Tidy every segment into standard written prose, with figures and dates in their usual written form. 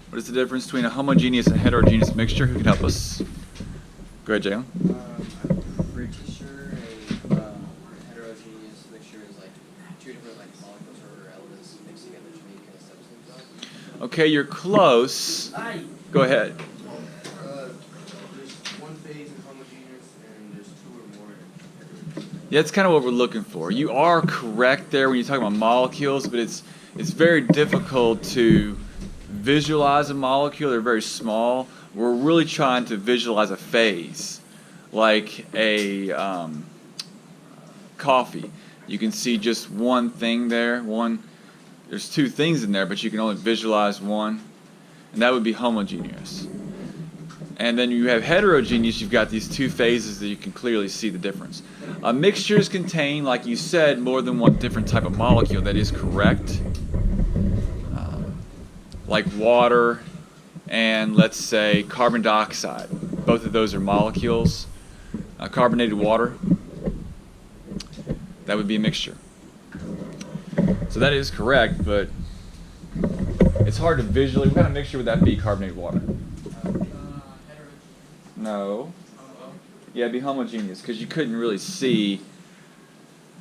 What is the difference between a homogeneous and heterogeneous mixture? Who can help us? Go ahead, Jalen. I'm pretty sure a heterogeneous mixture is like two different like molecules or elements mixed together to make a substance. Okay, you're close. Go ahead. There's one phase in homogeneous and there's two or more heterogeneous. Yeah, that's kind of what we're looking for. You are correct there when you talk about molecules, but it's very difficult to visualize a molecule. They're very small. We're really trying to visualize a phase, like a coffee. You can see just one thing there. There's two things in there, but you can only visualize one, and that would be homogeneous. And then you have heterogeneous. You've got these two phases that you can clearly see the difference. Mixtures contain, like you said, more than one different type of molecule. That is correct. Like water and, let's say, carbon dioxide. Both of those are molecules. Carbonated water, that would be a mixture. So that is correct, but it's hard to visually. What kind of mixture would that be, carbonated water? No. Yeah, it'd be homogeneous because you couldn't really see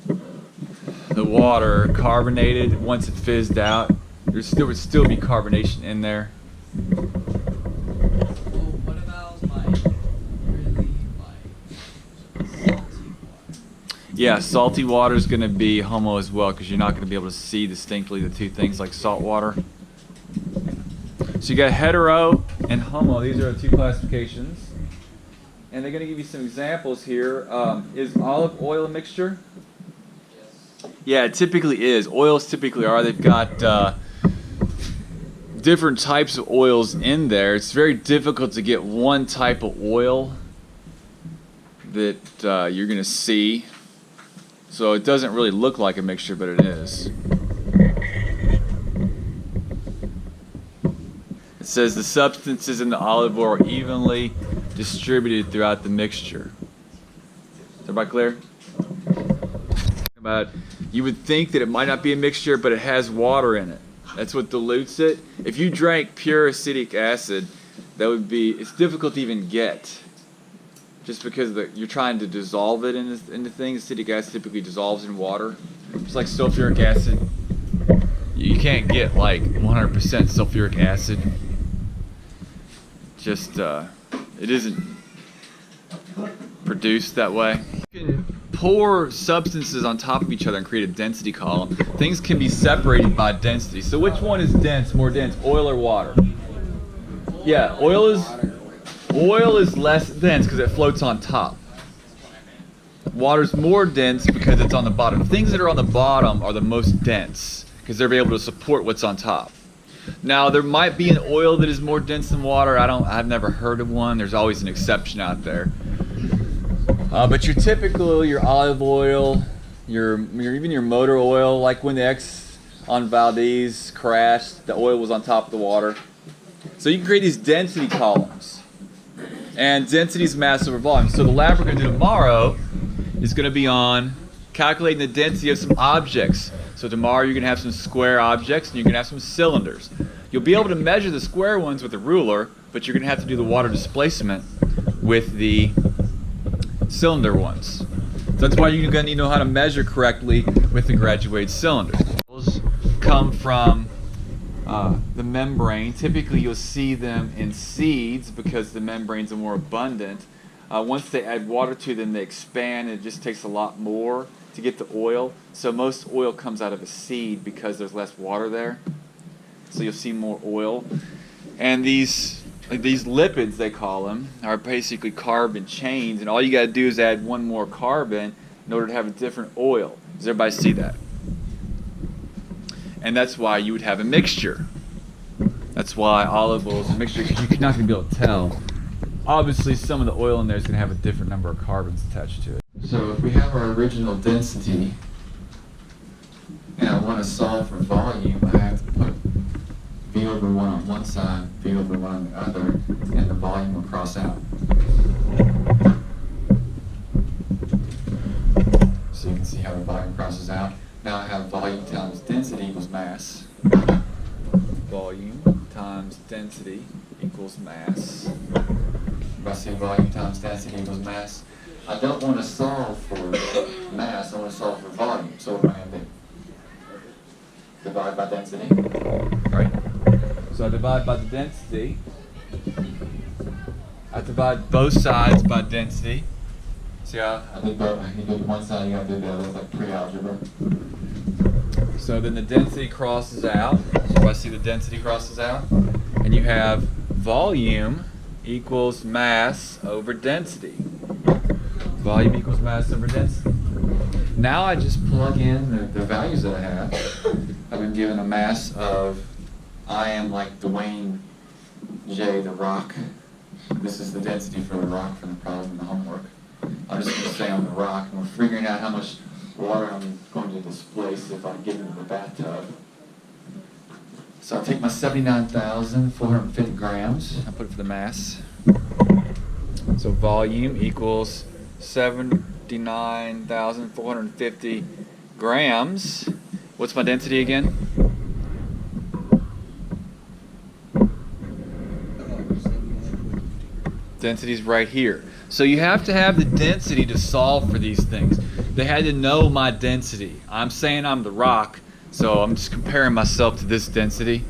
the water carbonated once it fizzed out. There would still be carbonation in there. Well, what about like really like salty water? Yeah, salty water is going to be homo as well because you're not going to be able to see distinctly the two things like salt water. So you got hetero and homo. These are the two classifications. And they're going to give you some examples here. Is olive oil a mixture? Yes. Yeah, it typically is. Oils typically are. They've got different types of oils in there. It's very difficult to get one type of oil that you're going to see. So it doesn't really look like a mixture, but it is. It says the substances in the olive oil are evenly distributed throughout the mixture. Is everybody clear? You would think that it might not be a mixture, but it has water in it. That's what dilutes it. If you drank pure acetic acid, it's difficult to even get. Just because you're trying to dissolve it into things. Acetic acid typically dissolves in water. It's like sulfuric acid. You can't get like 100% sulfuric acid. Just, it isn't produced that way. You can pour substances on top of each other and create a density column. Things can be separated by density. So which one is more dense, oil or water? Yeah, oil is less dense because it floats on top. Water's more dense because it's on the bottom. Things that are on the bottom are the most dense because they're able to support what's on top. Now there might be an oil that is more dense than water. I've never heard of one. There's always an exception out there. But your olive oil, even your motor oil, like when the Exxon Valdez crashed, the oil was on top of the water. So you can create these density columns. And density is mass over volume. So the lab we're going to do tomorrow is going to be on calculating the density of some objects. So tomorrow you're going to have some square objects and you're going to have some cylinders. You'll be able to measure the square ones with a ruler, but you're going to have to do the water displacement with the cylinder ones. So that's why you're going to need to know how to measure correctly with the graduated cylinder. Those come from the membrane. Typically you'll see them in seeds because the membranes are more abundant. Once they add water to them, they expand, and it just takes a lot more to get the oil. So most oil comes out of a seed because there's less water there. So you'll see more oil. And these lipids, they call them, are basically carbon chains, and all you got to do is add one more carbon in order to have a different oil. Does everybody see that? And that's why you would have a mixture. That's why olive oil is a mixture, because you're not going to be able to tell. Obviously, some of the oil in there is going to have a different number of carbons attached to it. So if we have our original density, and I want to solve for volume, I have to put V over 1 on one side, V over 1 on the other, and the volume will cross out. So you can see how the volume crosses out. Now I have volume times density equals mass. Volume times density equals mass. I see volume times density equals mass. I don't want to solve for mass, I want to solve for volume. So what am I going to do? Divide by density. Right? So I divide by the density. I divide both sides by density. See how I did both? You did one side, you got to do the other. It's like pre-algebra. So then the density crosses out. So I see the density crosses out. And you have volume equals mass over density. Volume equals mass over density. Now I just plug in the values that I have. I've been given a mass of, I am like Dwayne J. the Rock. This is the density for the rock from the problem in the homework. I'm just going to say I'm the rock, and we're figuring out how much water I'm going to displace if I get into the bathtub. So I'll take my 79,450 grams, I'll put it for the mass. So volume equals 79,450 grams. What's my density again? Density's right here. So you have to have the density to solve for these things. They had to know my density. I'm saying I'm the rock, so I'm just comparing myself to this density.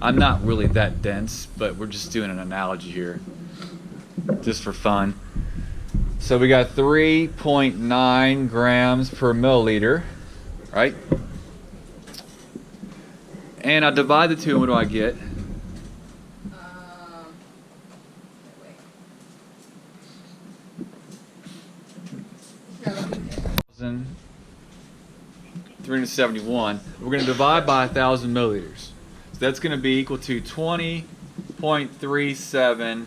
I'm not really that dense, but we're just doing an analogy here, just for fun. So we got 3.9 grams per milliliter, right? And I divide the two, and what do I get? Wait. 371. We're going to divide by 1,000 milliliters. So that's going to be equal to 20.37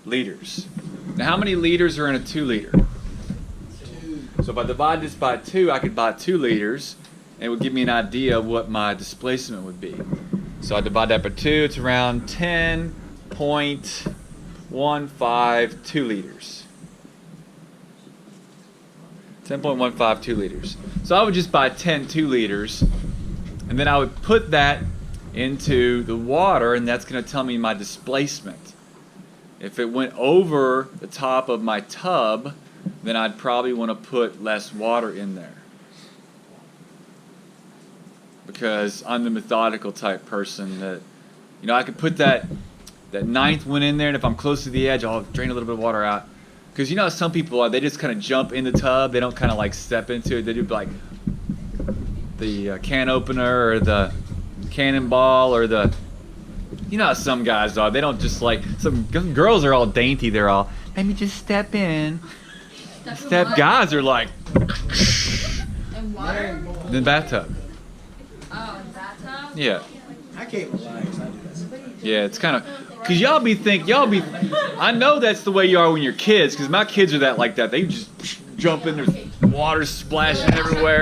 liters. Now, how many liters are in a 2 liter? 2. So if I divide this by 2, I could buy 2 liters, and it would give me an idea of what my displacement would be. So I divide that by 2, it's around 10.152 liters. 10.152 liters. So I would just buy 10 2 liters, and then I would put that into the water, and that's going to tell me my displacement. If it went over the top of my tub, then I'd probably want to put less water in there, because I'm the methodical type person that, I could put that ninth one in there, and if I'm close to the edge, I'll drain a little bit of water out. Because some people are, they just kind of jump in the tub, they don't kind of like step into it. They do like the can opener or the cannonball or the, how some guys are. They don't just like, some girls are all dainty, they're all, let me just step in. Guys are like, in water? in the bathtub. Oh, in the bathtub? Yeah. I can't lie because I do that. Yeah, it's kind of, because I know that's the way you are when you're kids, because my kids are like that. They just jump in, there's water splashing everywhere.